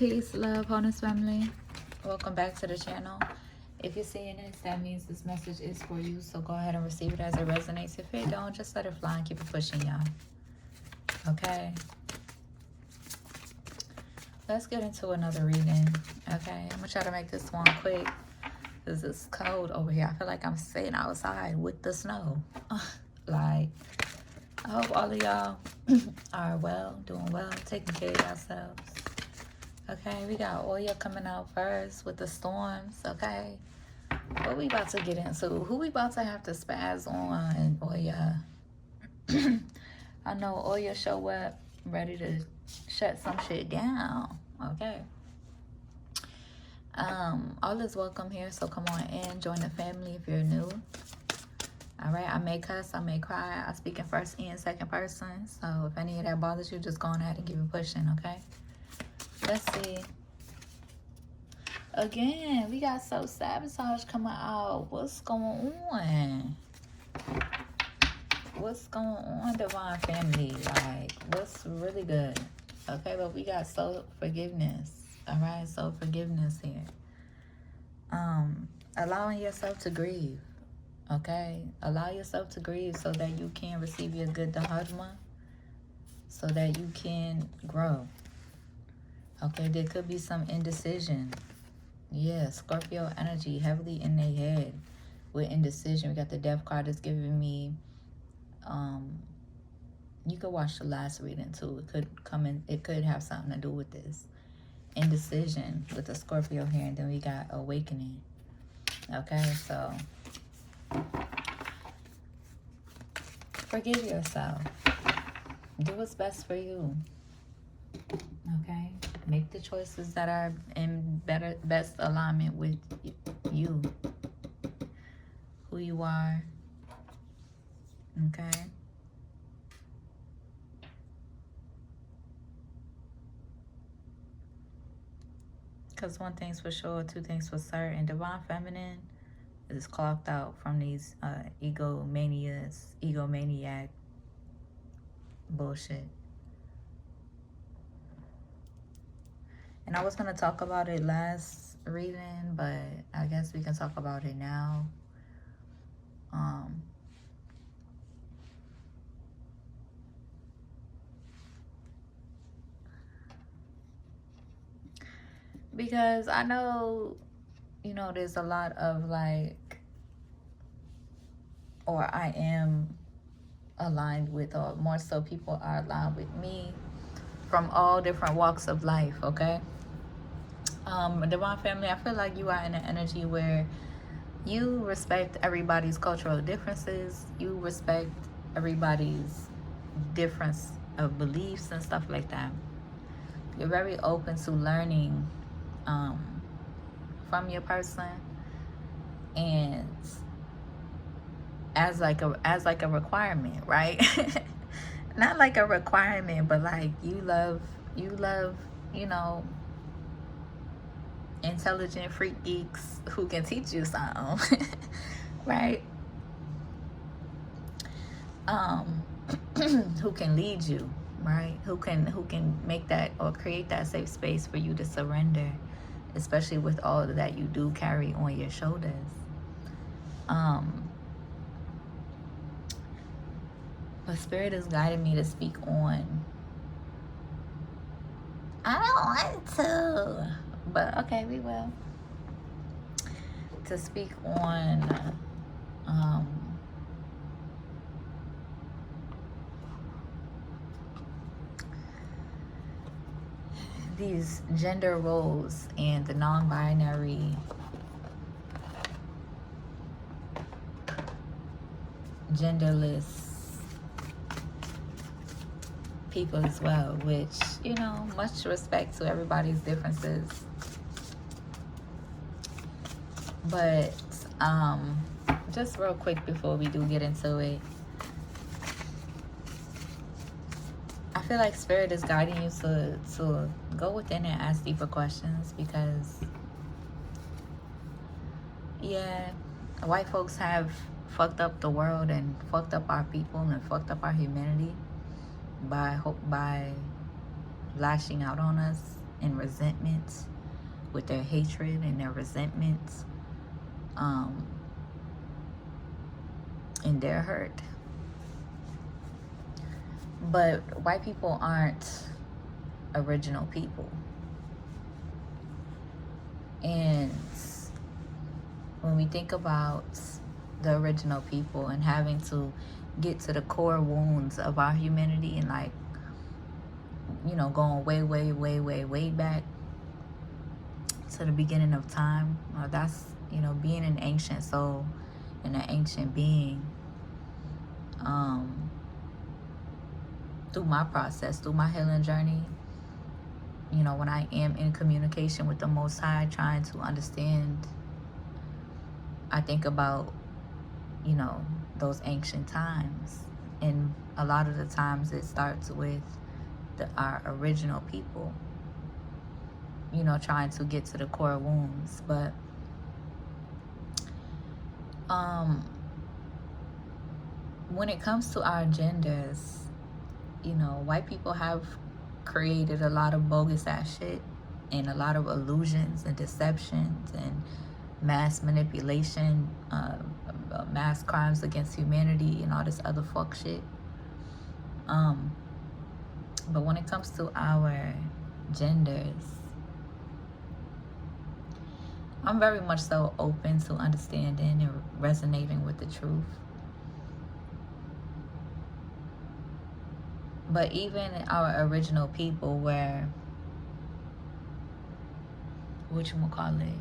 Peace, love, wholeness, family. Welcome back to the channel. If you're seeing this, that means this message is for you. So go ahead and receive it as it resonates. If it don't, just let it fly and keep it pushing, y'all. Okay. Let's get into another reading. Okay. I'm going to try to make this one quick because it's cold over here. I feel like I'm sitting outside with the snow. Like, I hope all of y'all are well, doing well, taking care of yourselves. Okay, we got Oya coming out first with the storms, okay? What we about to get into? Who we about to have to spaz on, Oya? I know Oya show up ready to shut some shit down, okay? All is welcome here, so come on in, join the family if you're new. All right, I may cuss, I may cry. I speak in first and second person, so if any of that bothers you, just go on ahead and keep it pushing, okay? Let's see. Again, we got self-sabotage coming out. What's going on? What's going on, divine family? Like, what's really good? Okay, but we got self-forgiveness. All right, self-forgiveness here. Allowing yourself to grieve. Okay, allow yourself to grieve so that you can receive your good dharma, so that you can grow. Okay, there could be some indecision. Yeah, Scorpio energy heavily in their head with indecision. We got the death card that's giving me, you could watch the last reading too. It could come in, it could have something to do with this. Indecision with the Scorpio here, and then we got awakening. Okay, so forgive yourself. Do what's best for you. Okay, make the choices that are in best alignment with you, who you are. Okay, because one thing's for sure, two things for certain. Divine feminine is clocked out from these egomaniac bullshit. And I was going to talk about it last reading, but I guess we can talk about it now. Because I know, you know, there's a lot of like, or I am aligned with, or more so people are aligned with me from all different walks of life, okay? Divine family, I feel like you are in an energy where you respect everybody's cultural differences. You respect everybody's difference of beliefs and stuff like that. You're very open to learning from your person, and as like a requirement, right? Not like a requirement, but like you love, you know, intelligent freak geeks who can teach you something. Right? Who can lead you, right? Who can make that or create that safe space for you to surrender, especially with all that you do carry on your shoulders. But Spirit is guiding me to speak on, I don't want to, but okay, we will. To speak on these gender roles and the non-binary genderless people as well, which, you know, much respect to everybody's differences. But just real quick before we do get into it, I feel like Spirit is guiding you to go within and ask deeper questions, because yeah, white folks have fucked up the world and fucked up our people and fucked up our humanity by lashing out on us and resentments, with their hatred and their resentments, and their hurt. But white people aren't original people. And when we think about the original people and having to get to the core wounds of our humanity, and like, you know, going way, way, way, way, way back to the beginning of time, that's, you know, being an ancient soul and an ancient being. Through my process, through my healing journey, you know, when I am in communication with the Most High, trying to understand, I think about, you know, those ancient times. And a lot of the times it starts with our original people, you know, trying to get to the core wounds. But when it comes to our genders, you know, white people have created a lot of bogus ass shit and a lot of illusions and deceptions and mass manipulation, mass crimes against humanity and all this other fuck shit. But when it comes to our genders, I'm very much so open to understanding and resonating with the truth. But even our original people, where, whatchamacallit,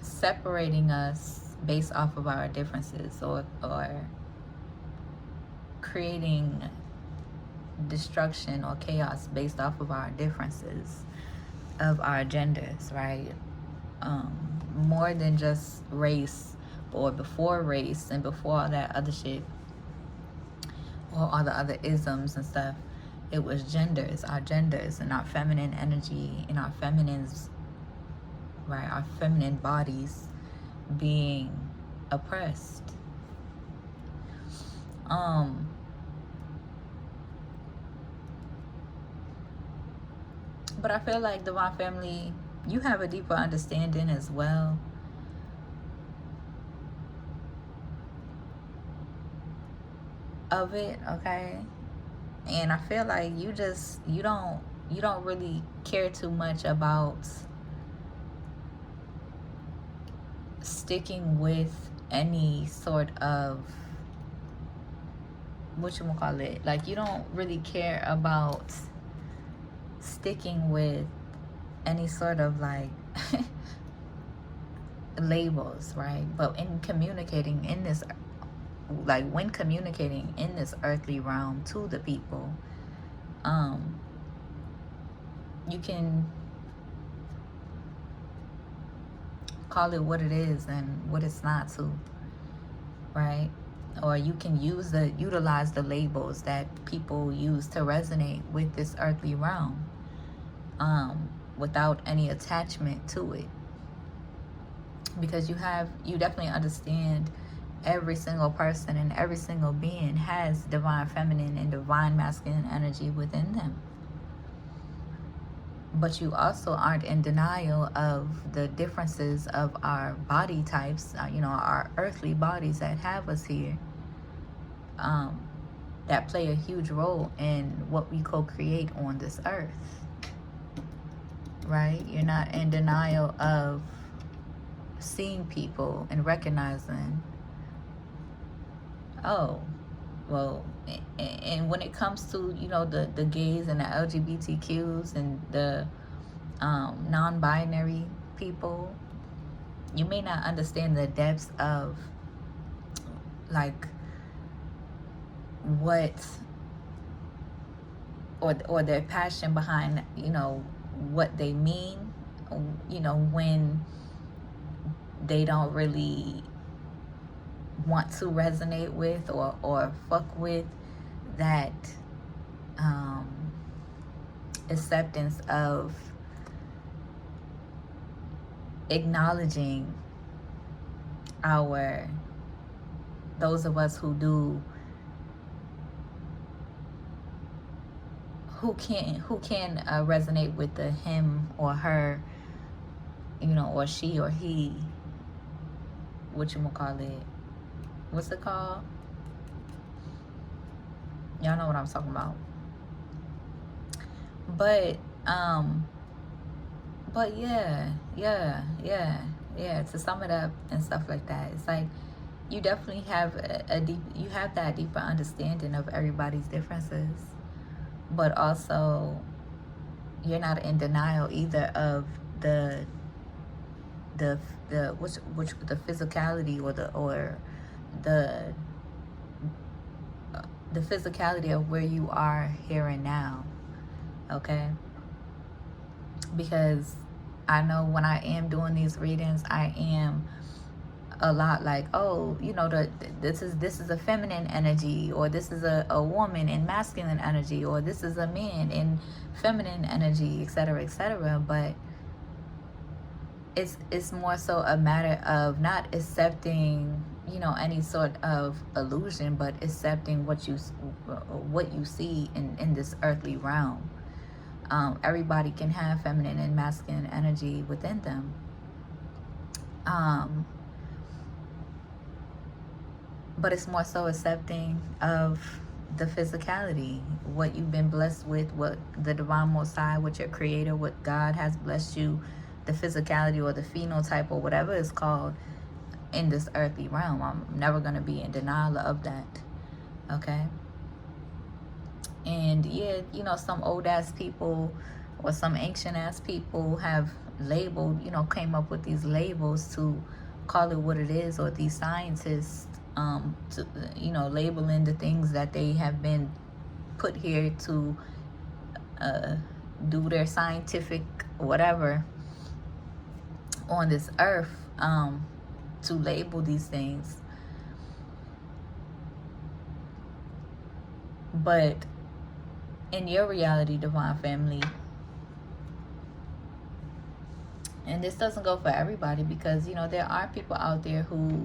separating us based off of our differences, or creating destruction or chaos based off of our differences of our genders, right? More than just race, or before race and before all that other shit, or all the other isms and stuff, it was genders, our genders, and our feminine energy, and our feminines, right? Our feminine bodies being oppressed. But I feel like Divine Family, you have a deeper understanding as well of it, okay? And I feel like you don't really care too much about sticking with any sort of, whatchamacallit, like, you don't really care about sticking with any sort of like labels, right? But in communicating in this, like when communicating in this earthly realm to the people, you can call it what it is and what it's not too, right? Or you can utilize the labels that people use to resonate with this earthly realm, without any attachment to it, because you definitely understand every single person and every single being has divine feminine and divine masculine energy within them. But you also aren't in denial of the differences of our body types, you know, our earthly bodies that have us here, that play a huge role in what we co-create on this earth, right? You're not in denial of seeing people and recognizing, oh, well, and when it comes to, you know, the gays and the LGBTQs and the non-binary people, you may not understand the depths of like what, or their passion behind, you know, what they mean, you know, when they don't really want to resonate with or fuck with that acceptance of acknowledging our those of us who can resonate with the him or her, you know, or she or he, what you call it, what's it called? Y'all know what I'm talking about. But yeah, to sum it up and stuff like that, it's like you definitely have you have that deeper understanding of everybody's differences, but also you're not in denial either of the physicality or the physicality of where you are here and now. Okay, because I know when I am doing these readings, I am a lot like, oh, you know, this is a feminine energy, or this is a woman in masculine energy, or this is a man in feminine energy, etc., etc. But it's more so a matter of not accepting, you know, any sort of illusion, but accepting what you see in this earthly realm. Everybody can have feminine and masculine energy within them. But it's more so accepting of the physicality, what you've been blessed with, what the divine Most High, what your creator, what God has blessed you, the physicality or the phenotype or whatever it's called in this earthly realm. I'm never going to be in denial of that. Okay? And yeah, you know, some old ass people or some ancient ass people have labeled, you know, came up with these labels to call it what it is, or these scientists, to, you know, labeling the things that they have been put here to do their scientific whatever on this earth, to label these things. But in your reality, divine family, and this doesn't go for everybody, because, you know, there are people out there who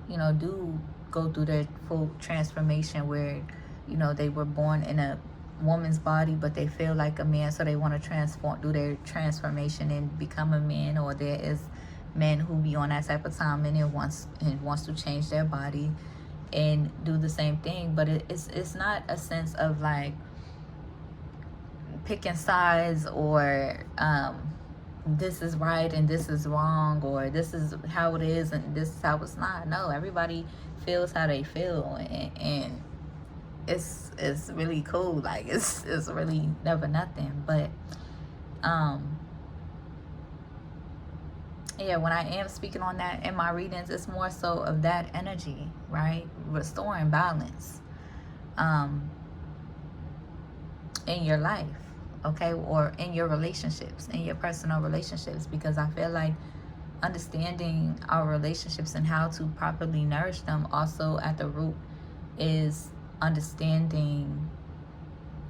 you know, do go through their full transformation, where, you know, they were born in a woman's body but they feel like a man, so they want to do their transformation and become a man. Or there is men who be on that type of time and wants to change their body and do the same thing. But it's not a sense of like picking sides, or this is right and this is wrong, or this is how it is and this is how it's not. No, everybody feels how they feel, and it's really cool. Like it's really never nothing. But yeah, when I am speaking on that in my readings, it's more so of that energy, right? Restoring balance in your life, okay, or in your relationships, in your personal relationships, because I feel like understanding our relationships and how to properly nourish them also at the root is understanding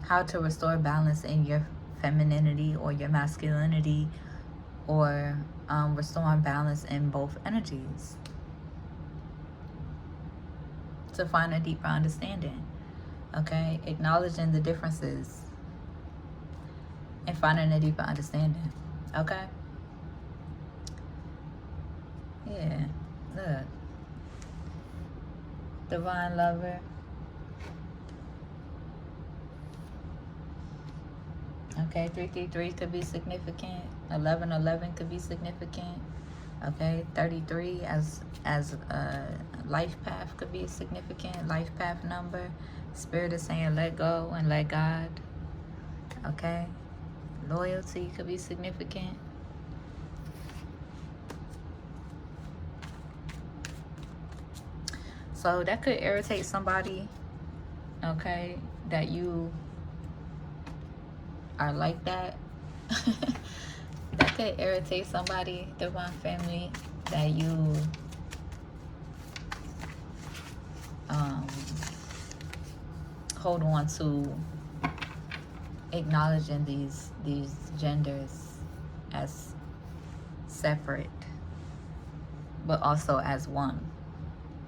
how to restore balance in your femininity or your masculinity, or restoring balance in both energies, to find a deeper understanding. Okay, acknowledging the differences and finding a deeper understanding. Okay, yeah, look, divine lover. Okay, 333 could be significant. 1111 could be significant. Okay, 33 as a life path could be a significant life path number. Spirit is saying let go and let God. Okay, loyalty could be significant. So that could irritate somebody. Okay, that you are like that. That could irritate somebody, divine family, that you hold on to acknowledging these genders as separate. but also as one.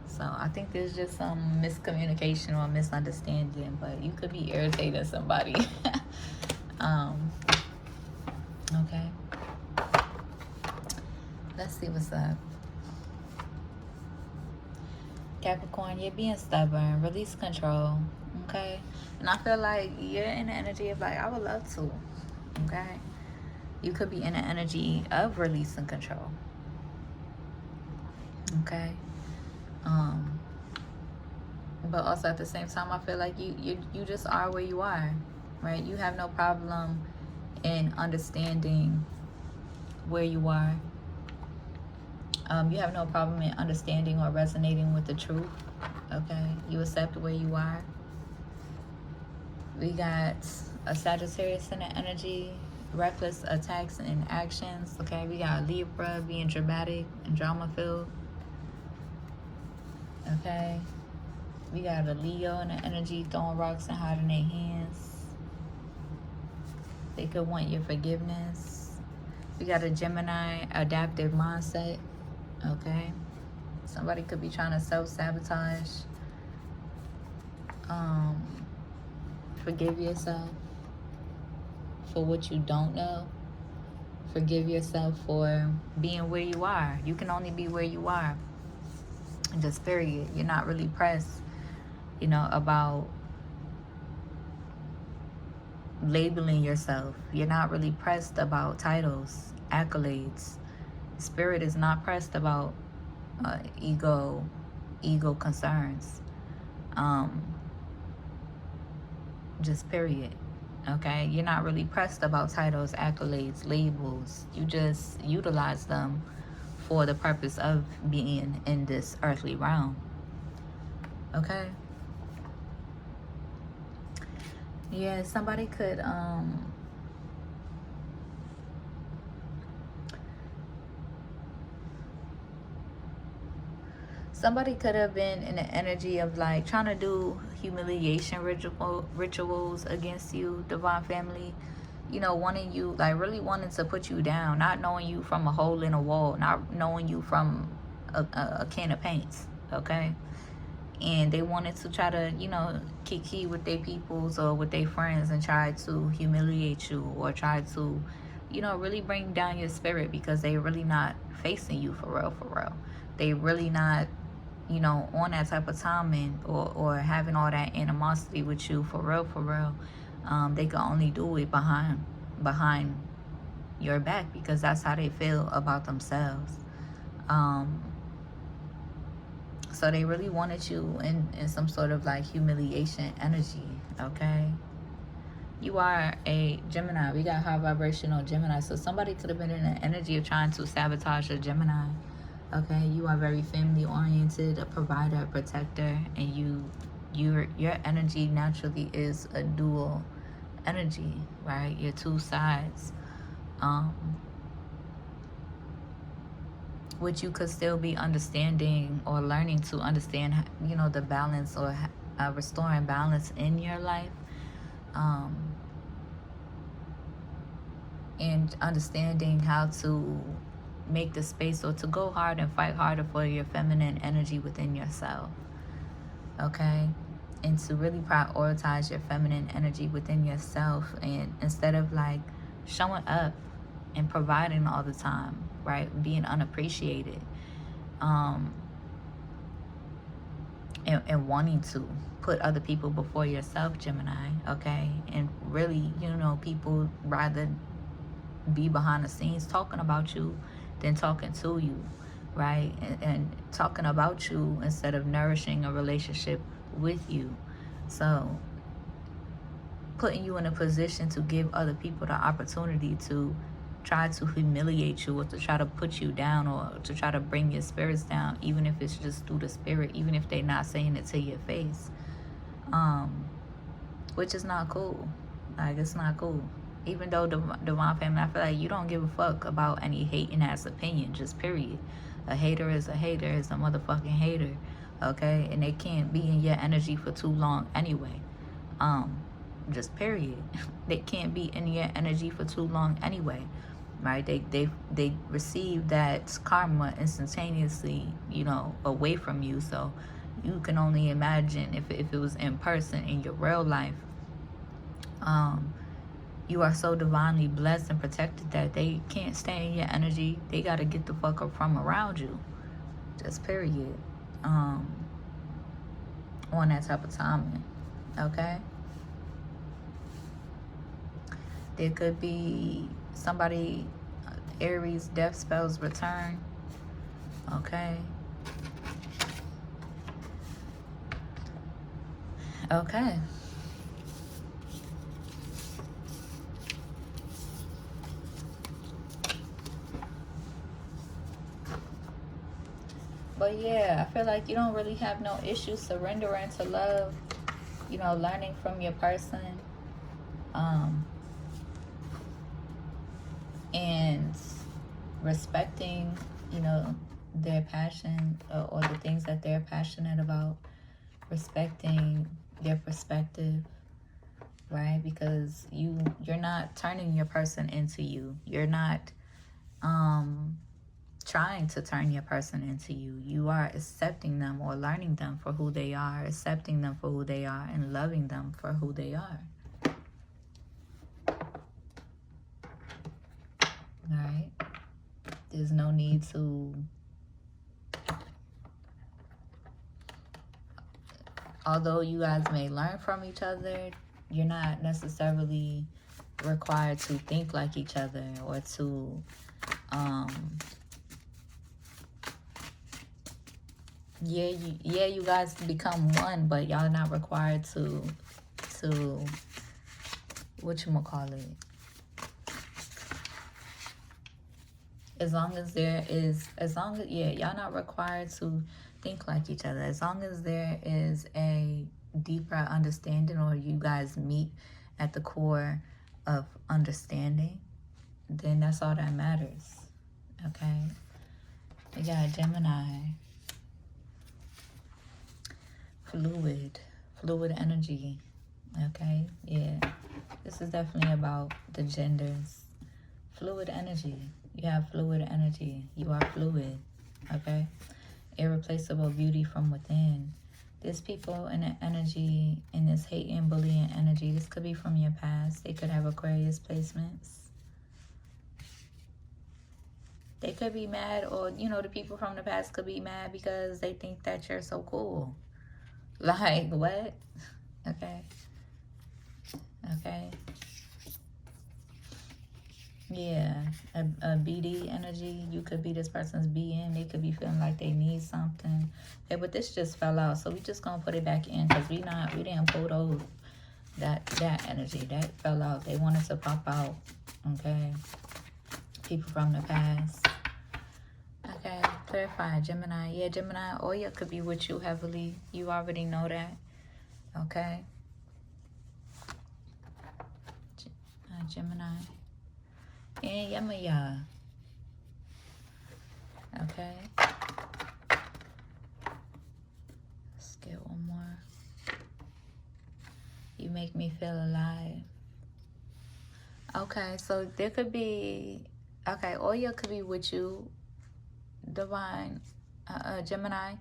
So I think there's just some miscommunication or misunderstanding, but you could be irritating somebody. um, okay. Let's see what's up. Capricorn, you're being stubborn. Release control. Okay. And I feel like you're in the energy of like, I would love to. Okay. You could be in the energy of releasing control. Okay. But also at the same time, I feel like you just are where you are, right? You have no problem in understanding where you are. You have no problem in understanding or resonating with the truth. Okay, you accept where you are. We got a Sagittarius in the energy, reckless attacks and actions. Okay, we got Libra being dramatic and drama filled. Okay, we got a Leo in the energy, throwing rocks and hiding their hands. They could want your forgiveness. We got a Gemini, adaptive mindset. Okay, somebody could be trying to self-sabotage. Forgive yourself for what you don't know. Forgive yourself for being where you are. You can only be where you are. And just period. You're not really pressed, about labeling yourself. You're not really pressed about titles, accolades. Spirit is not pressed about ego concerns. Just period. Okay, you're not really pressed about titles, accolades, labels. You just utilize them for the purpose of being in this earthly realm. Okay. Yeah, somebody could have been in the energy of like trying to do humiliation rituals against you, divine family. Wanting you, like really wanting to put you down, not knowing you from a hole in a wall, not knowing you from a can of paints. Okay. And they wanted to try to, kiki with their peoples or with their friends and try to humiliate you or try to, really bring down your spirit because they really not facing you for real. They really not, on that type of timing or having all that animosity with you for real. They can only do it behind your back because that's how they feel about themselves. So they really wanted you in some sort of like humiliation energy. Okay. You are a Gemini. We got high vibrational Gemini. So somebody could have been in the energy of trying to sabotage a Gemini. Okay. You are very family oriented, a provider, a protector, and your energy naturally is a dual energy, right? Your two sides. Which you could still be understanding or learning to understand, the balance or restoring balance in your life. And understanding how to make the space or to go hard and fight harder for your feminine energy within yourself. Okay. And to really prioritize your feminine energy within yourself, and instead of like showing up and providing all the time, right? Being unappreciated, and wanting to put other people before yourself, Gemini. Okay. And really, people rather be behind the scenes talking about you than talking to you, right? And talking about you instead of nourishing a relationship with you. So putting you in a position to give other people the opportunity to try to humiliate you or to try to put you down or to try to bring your spirits down, even if it's just through the spirit, even if they're not saying it to your face, which is not cool. Like, it's not cool. Even though divine family, I feel like you don't give a fuck about any hating ass opinion, just period. A hater is a motherfucking hater. Okay. And they can't be in your energy for too long anyway. Just period. They can't be in your energy for too long anyway. right? They receive that karma instantaneously, you know, away from you. So you can only imagine if it was in person in your real life. You are so divinely blessed and protected that they can't stay in your energy. They got to get the fuck up from around you. Just period. On that type of timing. Okay? There could be somebody, Aries death spells return. Okay? Okay. But yeah, I feel like you don't really have no issues surrendering to love, you know, learning from your person, and respecting, you know, their passion, or the things that they're passionate about, respecting their perspective, right? Because you're not turning your person into you. You're not trying to turn your person into you. You are accepting them or learning them for who they are, accepting them for who they are, and loving them for who they are. All right? There's no need to, although you guys may learn from each other, you're not necessarily required to think like each other or to you guys become one, but y'all not required to whatchamacallit, y'all not required to think like each other. As long as there is a deeper understanding, or you guys meet at the core of understanding, then that's all that matters. Okay? We got Gemini. Fluid energy. Okay? Yeah. This is definitely about the genders. Fluid energy. You have fluid energy. You are fluid. Okay? Irreplaceable beauty from within. There's people in the energy, in this hating, bullying energy. This could be from your past. They could have Aquarius placements. They could be mad, or, you know, the people from the past could be mad because they think that you're so cool. Like, what? Okay. Okay. Yeah. A BD energy. You could be this person's BM. They could be feeling like they need something. Okay, but this just fell out. So we just gonna put it back in, because we didn't pull those. That energy. That fell out. They wanted to pop out. Okay. People from the past. Okay, clarify. Gemini. Yeah, Gemini. Oya could be with you heavily. You already know that. Okay. Gemini. And Yamaya. Okay. Let's get one more. You make me feel alive. Okay, so there could be, okay, Oya could be with you, divine, Gemini.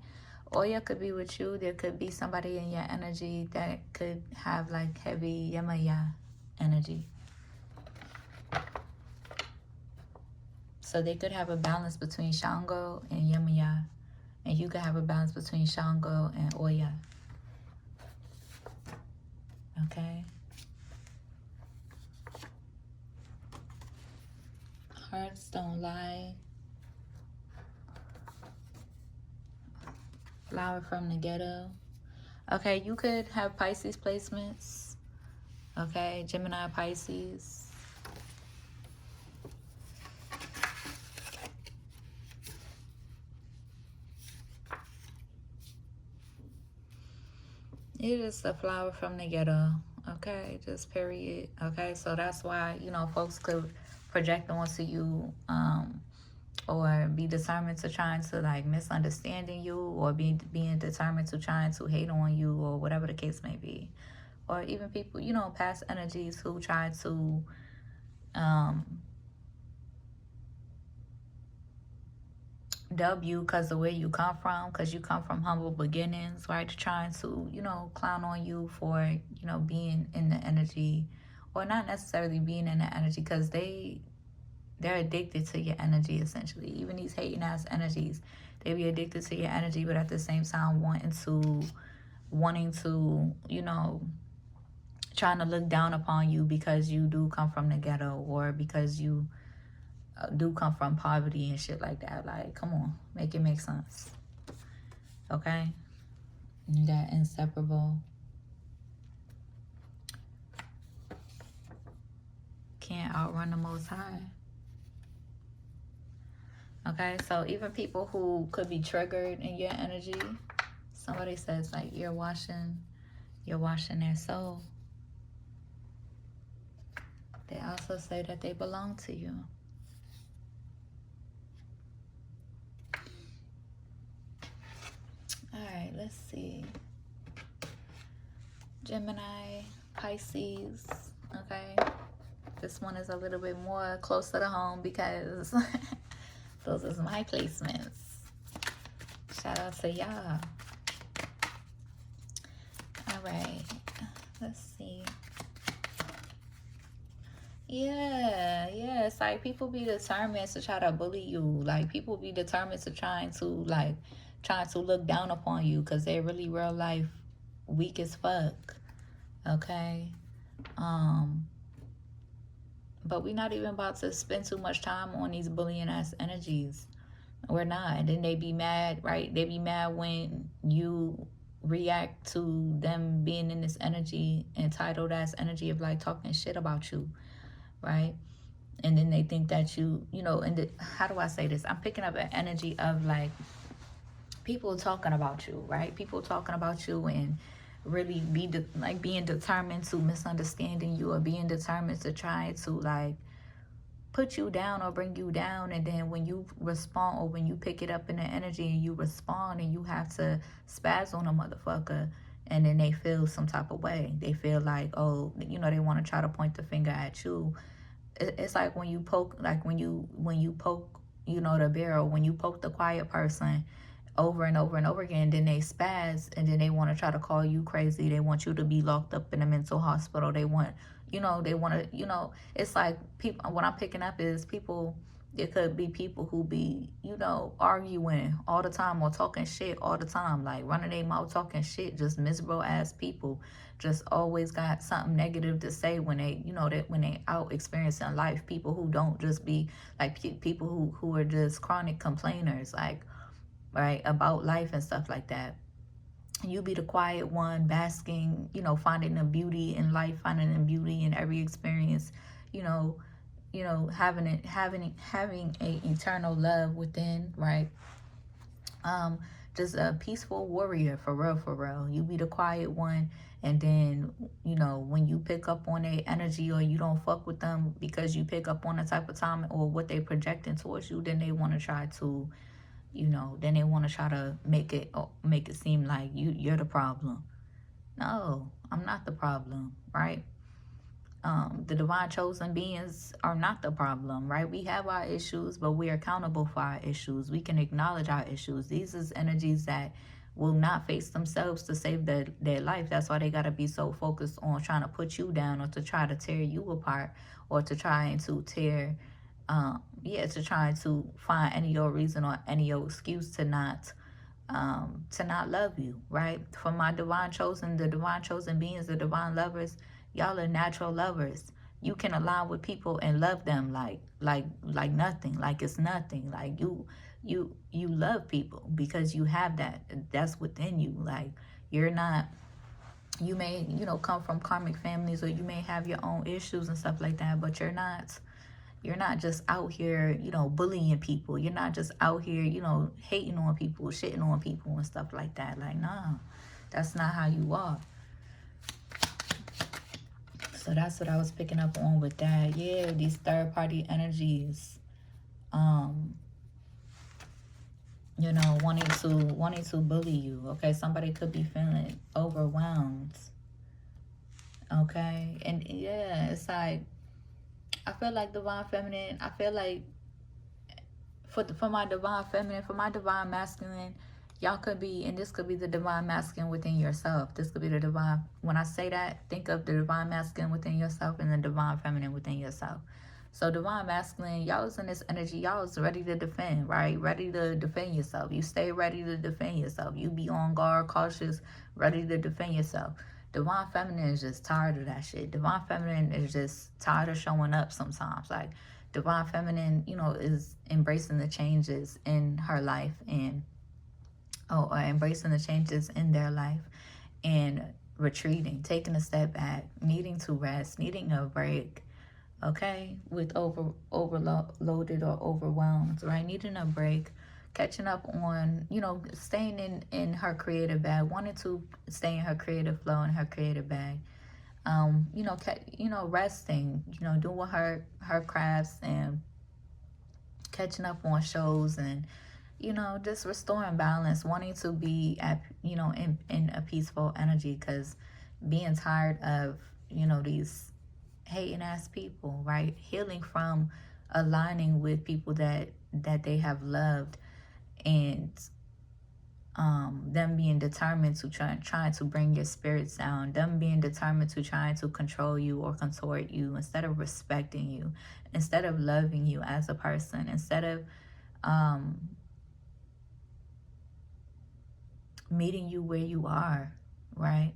Oya could be with you. There could be somebody in your energy that could have like heavy Yamaya energy. So they could have a balance between Shango and Yamaya. And you could have a balance between Shango and Oya. Okay? Hearts don't lie. Flower from the ghetto. Okay, you could have Pisces placements. Okay, Gemini, Pisces. It is a flower from the ghetto. Okay, just period. Okay, so that's why, you know, folks could project onto you, or be determined to trying to like misunderstanding you, or being determined to trying to hate on you, or whatever the case may be. Or even people, you know, past energies who try to dub you because of where you come from, because you come from humble beginnings, right? Trying to, clown on you for, being in the energy, or not necessarily being in the energy, because they're addicted to your energy, essentially. Even these hating ass energies, they be addicted to your energy, but at the same time wanting to, trying to look down upon you because you do come from the ghetto, or because you do come from poverty and shit like that. Like, come on, make it make sense. Okay? That inseparable. Can't outrun the Most High. Okay, so even people who could be triggered in your energy, somebody says like you're washing their soul. They also say that they belong to you. All right, let's see. Gemini, Pisces. Okay, this one is a little bit more closer to home because those are my placements. Shout out to y'all. All right, let's see. Yeah, it's like people be determined to try to bully you. Like, people be determined to trying to look down upon you because they're really real life weak as fuck. Okay? But we're not even about to spend too much time on these bullying ass energies. We're not. And then they be mad, right? They be mad when you react to them being in this energy, entitled ass energy of like talking shit about you, right? And then they think that how do I say this? I'm picking up an energy of like people talking about you, right? People talking about you and really being determined to misunderstanding you, or being determined to try to like put you down or bring you down. And then when you respond, or when you pick it up in the energy and you respond, and you have to spaz on a motherfucker, and then they feel some type of way. They feel like, oh, they want to try to point the finger at you. It's like when you poke, the barrel, when you poke the quiet person over and over and over again, then they spaz, and then they want to try to call you crazy. They want you to be locked up in a mental hospital. They want, it's like people, what I'm picking up is people, it could be people who be, arguing all the time, or talking shit all the time, like running their mouth, talking shit, just miserable ass people, just always got something negative to say when they, when they out experiencing life. People who don't just be like people who are just chronic complainers, like, right, about life and stuff like that. You be the quiet one, basking, finding the beauty in life, finding the beauty in every experience, having a eternal love within, right? Just a peaceful warrior, for real. You be the quiet one, and then, when you pick up on their energy, or you don't fuck with them because you pick up on the type of time or what they projecting towards you, then they want to try to make it seem like you're the problem. No, I'm not the problem, right? The divine chosen beings are not the problem, right? We have our issues, but we're accountable for our issues. We can acknowledge our issues. These is energies that will not face themselves to save their life. That's why they got to be so focused on trying to put you down, or to try to tear you apart, or to try to find any your reason or any your excuse to not love you, right? For my the divine chosen beings, the divine lovers, y'all are natural lovers. You can align with people and love them like nothing, like it's nothing. Like you love people because you have that's within you. Like, you're not, you may come from karmic families, or you may have your own issues and stuff like that, but you're not just out here, bullying people. You're not just out here, hating on people, shitting on people and stuff like that. Like, nah, that's not how you are. So that's what I was picking up on with that. Yeah, these third party energies, wanting to bully you. Okay, somebody could be feeling overwhelmed. Okay, and yeah, it's like, I feel like divine feminine, I feel like for my divine feminine, for my divine masculine, y'all could be, and this could be the divine masculine within yourself. This could be the divine, when I say that, think of the divine masculine within yourself and the divine feminine within yourself. So divine masculine, y'all is in this energy, y'all is ready to defend, right? Ready to defend yourself. You stay ready to defend yourself. You be on guard, cautious, ready to defend yourself. Divine feminine is just tired of that shit. Divine feminine is just tired of showing up sometimes. Like, divine feminine, you know, is embracing the changes in her life and or embracing the changes in their life and retreating, taking a step back, needing to rest, needing a break, okay, with overloaded or overwhelmed, right? Needing a break, catching up on, you know, staying in her creative bag, wanting to stay in her creative flow and her creative bag. You know, resting, you know, doing her crafts and catching up on shows and, you know, just restoring balance, wanting to be at, you know, in a peaceful energy, because being tired of, you know, these hating ass people, right? Healing from aligning with people that they have loved, and them being determined to trying to bring your spirits down, them being determined to trying to control you or contort you instead of respecting you, instead of loving you as a person, instead of meeting you where you are, right?